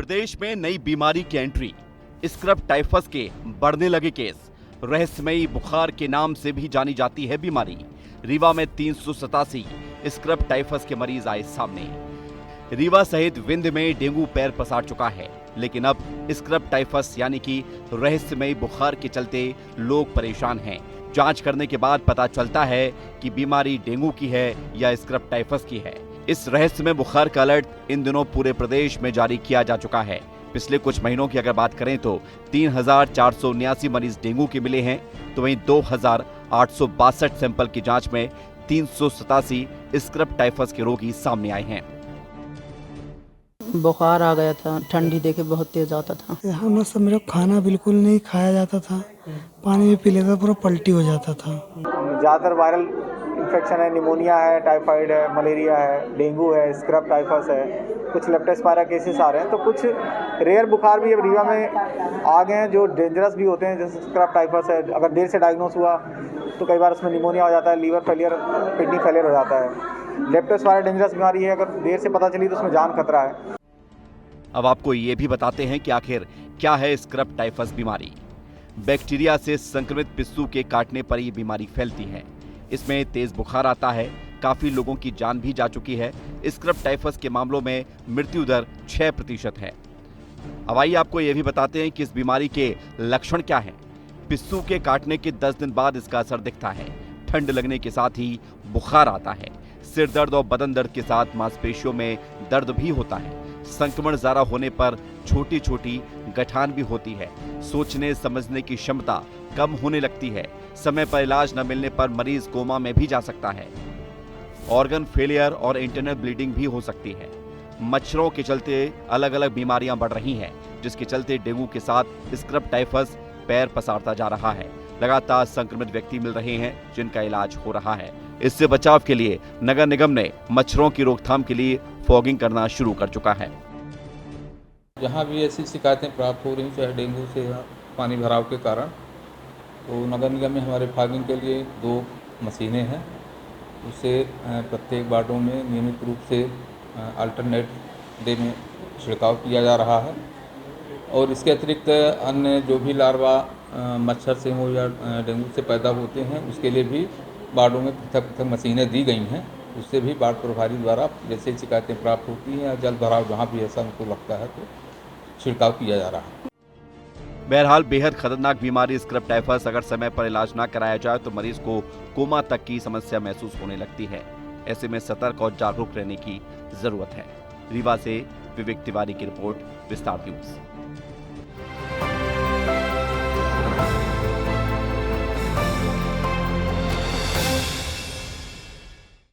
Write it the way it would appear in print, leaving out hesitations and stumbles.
प्रदेश में नई बीमारी की एंट्री, स्क्रब टाइफस के बढ़ने लगे केस। रहस्यमयी बुखार के नाम से भी जानी जाती है बीमारी। रीवा में 387 स्क्रब टाइफस के मरीज आए सामने। रीवा सहित विंध में डेंगू पैर पसार चुका है, लेकिन अब स्क्रब टाइफस यानी कि रहस्यमयी बुखार के चलते लोग परेशान हैं। जांच करने के बाद पता चलता है कि बीमारी डेंगू की है या स्क्रब टाइफस की है। इस रहस्यमय बुखार का अलर्ट इन दिनों पूरे प्रदेश में जारी किया जा चुका है। पिछले कुछ महीनों की अगर बात करें तो 3,479 मरीज डेंगू के मिले हैं, तो वहीं 2,862 सैंपल की जांच में 387 स्क्रब टाइफस के रोगी सामने आए हैं। बुखार आ गया था, ठंडी देके बहुत तेज आता था। यहाँ में सब मेरा खाना बिल्कुल नहीं खाया जाता था, पानी भी पी लेता पूरा पलटी हो जाता था। ज़्यादातर वायरल इन्फेक्शन है, निमोनिया है, टाइफाइड है, मलेरिया है, डेंगू है, स्क्रब टाइफस है, कुछ लेप्टोस्पायरा केसेस आ रहे हैं। तो कुछ रेयर बुखार भी अब रीवा में आ गए हैं जो डेंजरस भी होते हैं, जैसे स्क्रब टाइफस है। अगर देर से डायग्नोस हुआ तो कई बार उसमें निमोनिया हो जाता है, लीवर फेलियर, किडनी फेलियर हो जाता है। लेप्टोस्पायरा डेंजरस बीमारी है, अगर देर से पता चली तो उसमें जान खतरा है। अब आपको ये भी बताते हैं कि आखिर क्या है स्क्रब टाइफस बीमारी। बैक्टीरिया से संक्रमित पिस्सू के काटने पर यह बीमारी फैलती है। इसमें तेज बुखार आता है, काफी लोगों की जान भी जा चुकी है। स्क्रब टाइफस के मामलों में मृत्यु दर 6% है। अब आइए आपको यह भी बताते हैं कि इस बीमारी के लक्षण क्या हैं। पिस्सू के काटने के 10 दिन बाद इसका असर दिखता है। ठंड लगने के साथ ही बुखार आता है। सिर दर्द और बदन दर्द के साथ मांसपेशियों में दर्द भी होता है। संक्रमण ज्यादा होने पर छोटी छोटी गठान भी होती है। सोचने समझने की क्षमता कम होने लगती है। समय पर इलाज न मिलने पर मरीज कोमा में भी जा सकता है। ऑर्गन फेलियर और इंटरनल ब्लीडिंग भी हो सकती है। मच्छरों के चलते अलग अलग बीमारियां बढ़ रही हैं, जिसके चलते डेंगू के साथ स्क्रब टाइफस पैर पसारता जा रहा है। लगातार संक्रमित व्यक्ति मिल रहे हैं जिनका इलाज हो रहा है। इससे बचाव के लिए नगर निगम ने मच्छरों की रोकथाम के लिए फॉगिंग करना शुरू कर चुका है। जहाँ भी ऐसी शिकायतें प्राप्त हो रही, चाहे डेंगू से या पानी भराव के कारण, तो नगर निगम में हमारे फॉगिंग के लिए 2 मशीनें हैं। उससे प्रत्येक वार्डों में नियमित रूप से अल्टरनेट डे में छिड़काव किया जा रहा है। और इसके अतिरिक्त अन्य जो भी लार्वा मच्छर से हो या डेंगू से पैदा होते हैं, उसके लिए भी वार्डों में पृथक पृथक मशीनें दी गई हैं। उससे भी वार्ड प्रभारी द्वारा जैसे शिकायतें प्राप्त होती हैं या जल भराव जहाँ भी ऐसा उनको लगता है तो छिड़काव किया जा रहा है। बहरहाल बेहद खतरनाक बीमारी स्क्रब टाइफस अगर समय पर इलाज ना कराया जाए तो मरीज को कोमा तक की समस्या महसूस होने लगती है। ऐसे में सतर्क और जागरूक रहने की जरूरत है। रीवा से विवेक तिवारी की रिपोर्ट, विस्तार न्यूज।